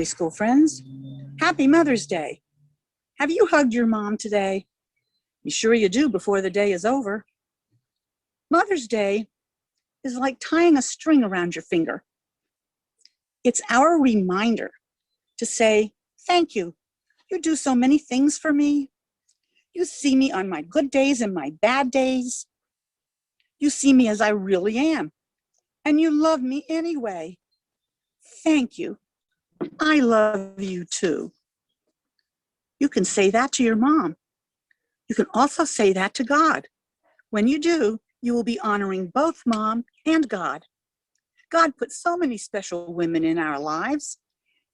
school friends. Happy Mother's Day. Have you hugged your mom today? Be sure you do before the day is over. Mother's Day is like tying a string around your finger. It's our reminder to say, thank you. You do so many things for me. You see me on my good days and my bad days. You see me as I really am, and you love me anyway. Thank you. I love you too. You can say that to your mom. You can also say that to God. When you do, you will be honoring both mom and God. God put so many special women in our lives: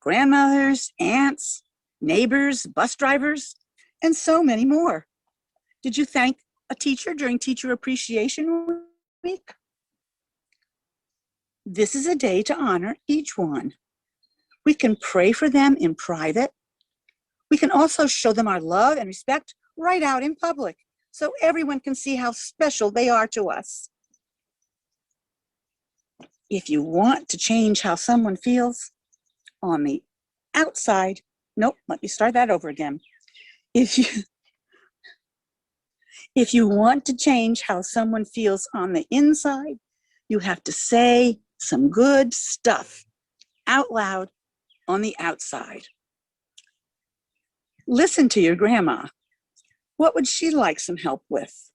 grandmothers, aunts, neighbors, bus drivers, and so many more. Did you thank a teacher during Teacher Appreciation Week? This is a day to honor each one. We can pray for them in private. We can also show them our love and respect right out in public, so everyone can see how special they are to us. If you want to change how someone feels on the outside, nope, let me start that over again. If you want to change how someone feels on the inside, you have to say some good stuff out loud on the outside. Listen to your grandma. What would she like some help with?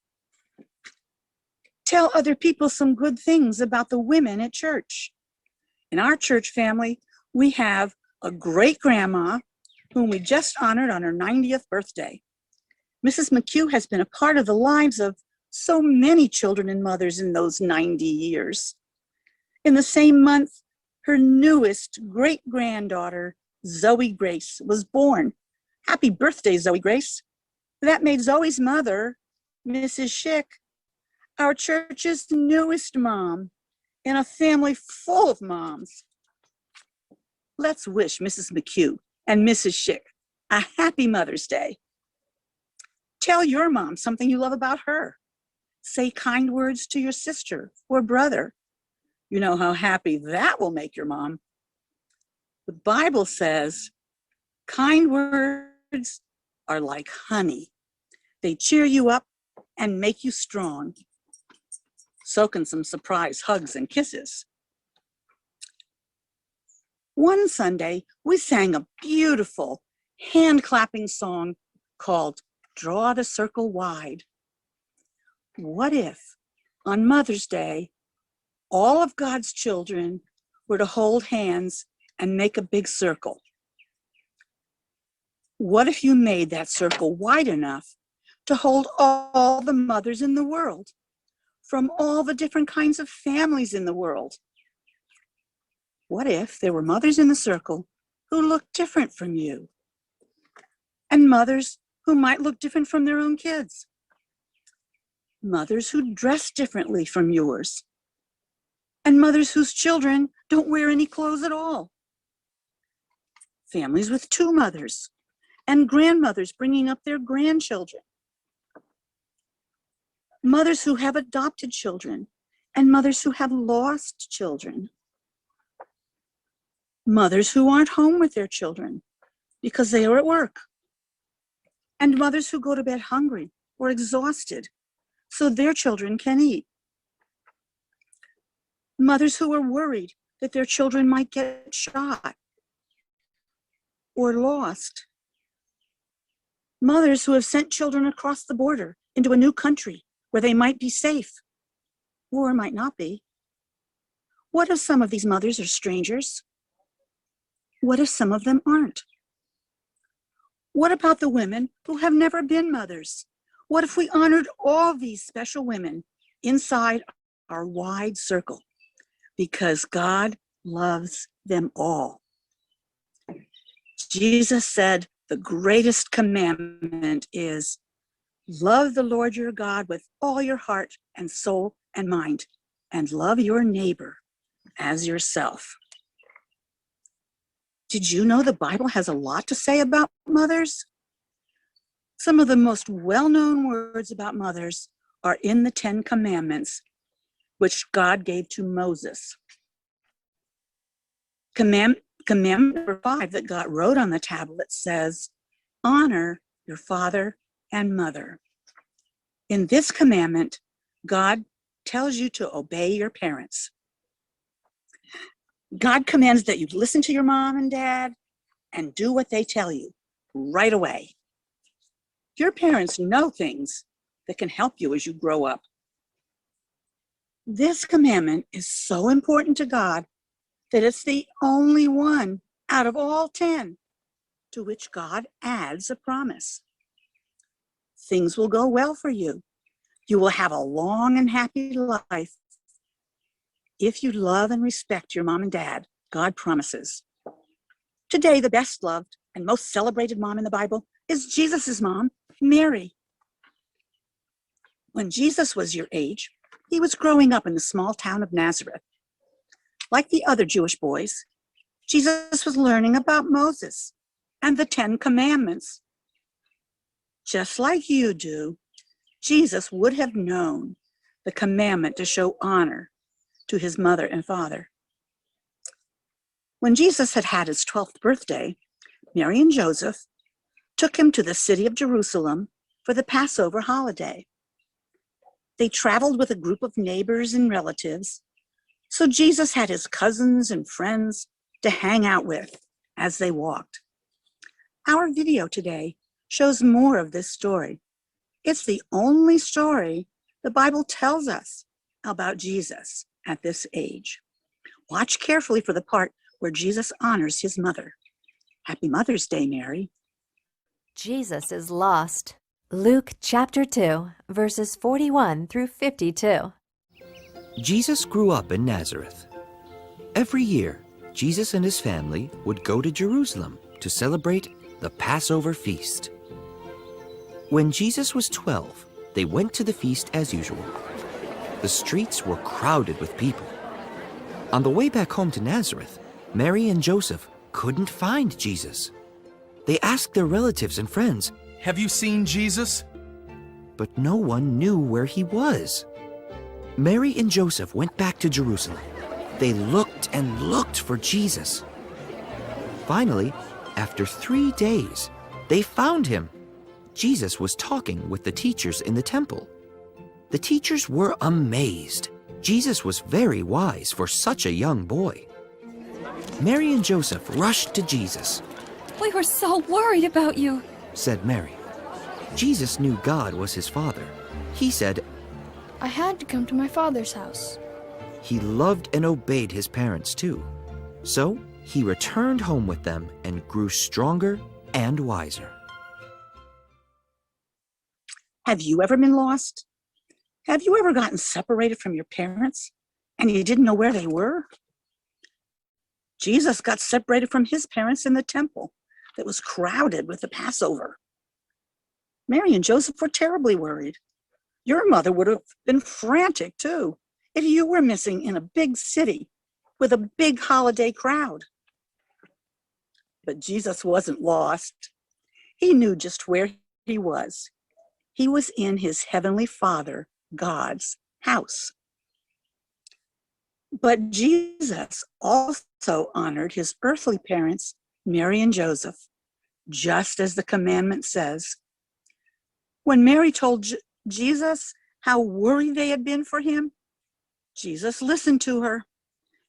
Tell other people some good things about the women at church. In our church family, we have a great grandma whom we just honored on her 90th birthday. Mrs. McHugh has been a part of the lives of so many children and mothers in those 90 years. In the same month, her newest great-granddaughter, Zoe Grace, was born. Happy birthday, Zoe Grace. That made Zoe's mother, Mrs. Schick, our church's newest mom in a family full of moms. Let's wish Mrs. McHugh and Mrs. Schick a happy Mother's Day. Tell your mom something you love about her. Say kind words to your sister or brother. You know how happy that will make your mom. The Bible says, kind words are like honey. They cheer you up and make you strong. So can some surprise hugs and kisses. One Sunday, we sang a beautiful hand-clapping song called Draw the Circle Wide. What if, on Mother's Day, all of God's children were to hold hands and make a big circle? What if you made that circle wide enough to hold all the mothers in the world, from all the different kinds of families in the world? What if there were mothers in the circle who looked different from you, and mothers who might look different from their own kids? Mothers who dress differently from yours, and mothers whose children don't wear any clothes at all. Families with two mothers, and grandmothers bringing up their grandchildren. Mothers who have adopted children, and mothers who have lost children. Mothers who aren't home with their children because they are at work. And mothers who go to bed hungry or exhausted so their children can eat. Mothers who are worried that their children might get shot or lost. Mothers who have sent children across the border into a new country where they might be safe or might not be. What if some of these mothers are strangers? What if some of them aren't? What about the women who have never been mothers? What if we honored all these special women inside our wide circle? Because God loves them all. Jesus said the greatest commandment is, love the Lord your God with all your heart and soul and mind, and love your neighbor as yourself. Did you know the Bible has a lot to say about mothers? Some of the most well-known words about mothers are in the 10 Commandments, which God gave to Moses. Commandment number 5 that God wrote on the tablet says, honor your father and mother. In this commandment, God tells you to obey your parents. God commands that you listen to your mom and dad and do what they tell you right away. Your parents know things that can help you as you grow up. This commandment is so important to God that it's the only one out of all 10 to which God adds a promise. Things will go well for you. You will have a long and happy life if you love and respect your mom and dad, God promises. Today, the best loved and most celebrated mom in the Bible is Jesus' mom, Mary. When Jesus was your age, he was growing up in the small town of Nazareth. Like the other Jewish boys, Jesus was learning about Moses and the 10 Commandments. Just like you do, Jesus would have known the commandment to show honor to his mother and father. When Jesus had had his 12th birthday, Mary and Joseph took him to the city of Jerusalem for the Passover holiday. They traveled with a group of neighbors and relatives, so Jesus had his cousins and friends to hang out with as they walked. Our video today shows more of this story. It's the only story the Bible tells us about Jesus at this age. Watch carefully for the part where Jesus honors his mother. Happy Mother's Day, Mary. Jesus is lost. Luke chapter 2, verses 41 through 52. Jesus grew up in Nazareth. Every year, Jesus and his family would go to Jerusalem to celebrate the Passover feast. When Jesus was 12, they went to the feast as usual. The streets were crowded with people. On the way back home to Nazareth, Mary and Joseph couldn't find Jesus. They asked their relatives and friends, "Have you seen Jesus?" but no one knew where he was. Mary and Joseph went back to Jerusalem. They looked and looked for Jesus. Finally, after 3 days, they found him. Jesus was talking with the teachers in the temple. The teachers were amazed. Jesus was very wise for such a young boy. Mary and Joseph rushed to Jesus. "We were so worried about you," said Mary. Jesus knew God was his father. He said, "I had to come to my father's house." He loved and obeyed his parents too. So he returned home with them and grew stronger and wiser. Have you ever been lost? Have you ever gotten separated from your parents and you didn't know where they were? Jesus got separated from his parents in the temple that was crowded with the Passover. Mary and Joseph were terribly worried. Your mother would have been frantic too if you were missing in a big city with a big holiday crowd. But Jesus wasn't lost. He knew just where he was. He was in his heavenly Father, God's house. But Jesus also honored his earthly parents, Mary and Joseph, just as the commandment says. When Mary told Jesus how worried they had been for him, Jesus listened to her.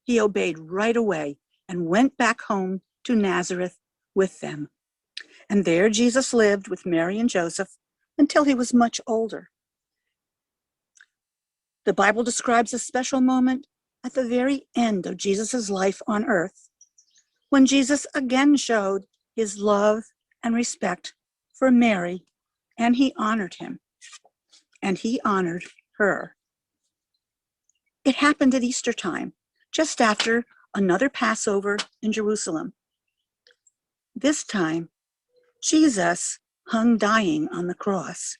He obeyed right away and went back home to Nazareth with them. And there Jesus lived with Mary and Joseph until he was much older. The Bible describes a special moment at the very end of Jesus' life on earth, when Jesus again showed his love and respect for Mary, and he honored him, and he honored her. It happened at Easter time, just after another Passover in Jerusalem. This time, Jesus hung dying on the cross.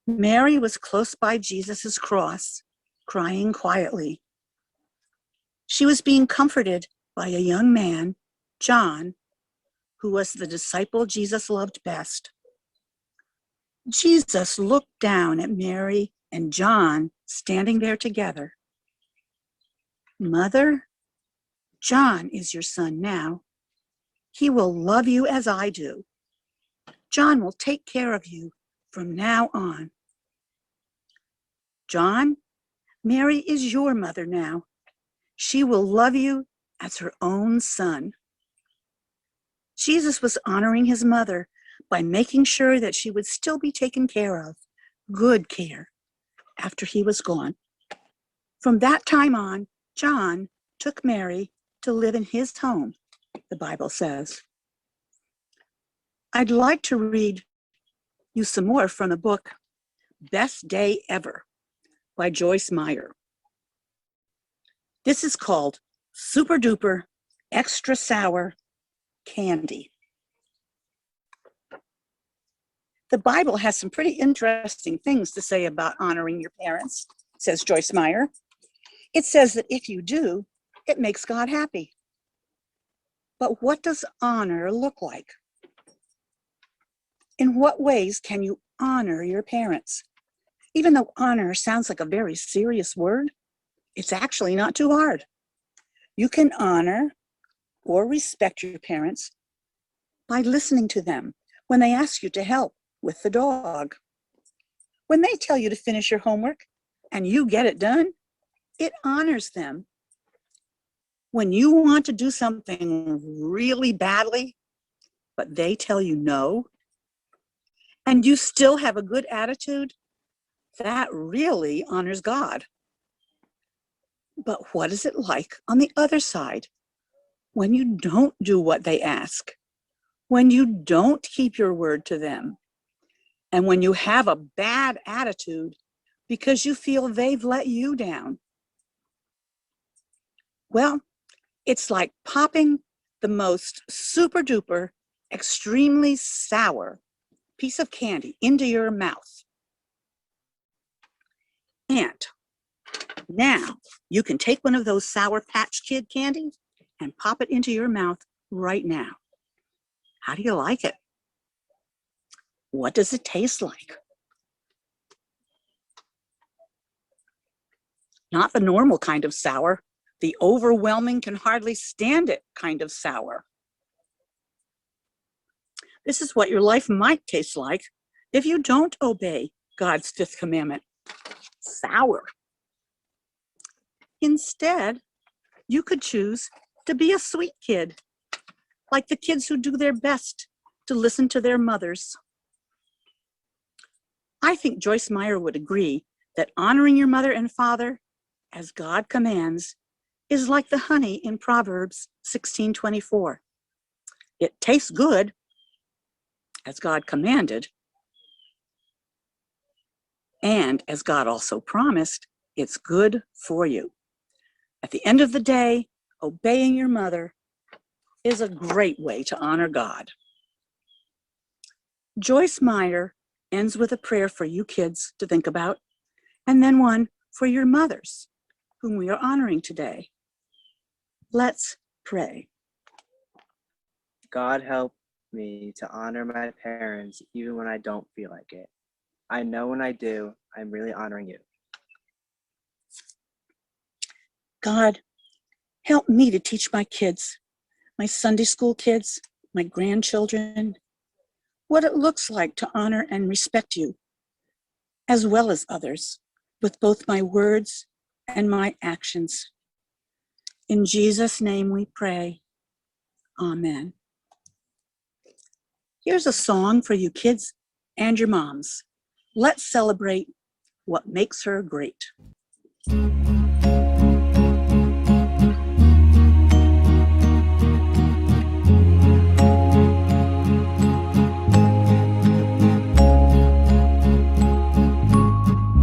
Mary was close by Jesus' cross, crying quietly. She was being comforted by a young man, John, who was the disciple Jesus loved best. Jesus looked down at Mary and John standing there together. "Mother," John is your son now. He will love you as I do. John will take care of you from now on. John, Mary is your mother now. She will love you as her own son. Jesus was honoring his mother by making sure that she would still be taken care of, good care, after he was gone. From that time on, John took Mary to live in his home, the Bible says. I'd like to read you some more from the book Best Day Ever by Joyce Meyer. This is called Super Duper Extra Sour Candy. The Bible has some pretty interesting things to say about honoring your parents, says Joyce Meyer. It says that if you do, it makes God happy. But what does honor look like? In what ways can you honor your parents? Even though honor sounds like a very serious word, it's actually not too hard. You can honor or respect your parents by listening to them when they ask you to help with the dog. When they tell you to finish your homework and you get it done, it honors them. When you want to do something really badly, but they tell you no, and you still have a good attitude, that really honors God. But what is it like on the other side when you don't do what they ask, when you don't keep your word to them, and when you have a bad attitude because you feel they've let you down? Well, it's like popping the most super duper, extremely sour piece of candy into your mouth. And now you can take one of those Sour Patch Kid candies and pop it into your mouth right now. How do you like it? What does it taste like? Not the normal kind of sour, the overwhelming, can hardly stand it kind of sour. This is what your life might taste like if you don't obey God's fifth commandment: sour. Instead, you could choose to be a sweet kid, like the kids who do their best to listen to their mothers. I think Joyce Meyer would agree that honoring your mother and father, as God commands, is like the honey in Proverbs 16:24. It tastes good, as God commanded, and as God also promised, it's good for you. At the end of the day, obeying your mother is a great way to honor God. Joyce Meyer ends with a prayer for you kids to think about, and then one for your mothers, whom we are honoring today. Let's pray. God help me to honor my parents even when I don't feel like it. I know when I do, I'm really honoring you. God, help me to teach my kids, my Sunday school kids, my grandchildren, what it looks like to honor and respect you, as well as others, with both my words and my actions. In Jesus' name we pray. Amen. Here's a song for you kids and your moms. Let's celebrate what makes her great.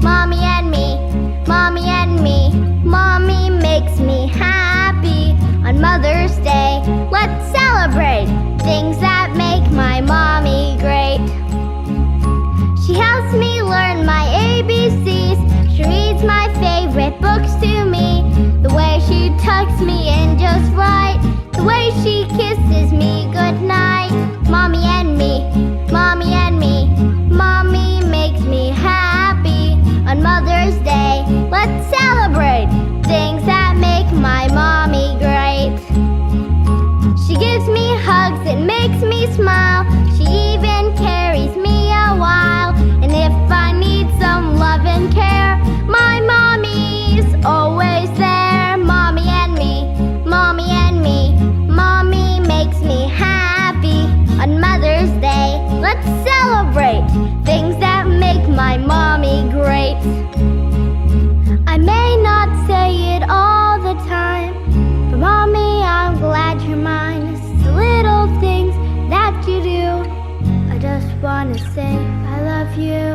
Mommy and me, Mommy makes me happy. On Mother's Day, let's celebrate things that make my mommy great. She helps me learn my ABCs. She reads my favorite books to me. The way she tucks me in just right. The way she kisses me goodnight. Mommy and me, Mommy makes me happy. On Mother's Day, let's celebrate things that make my mommy great. you.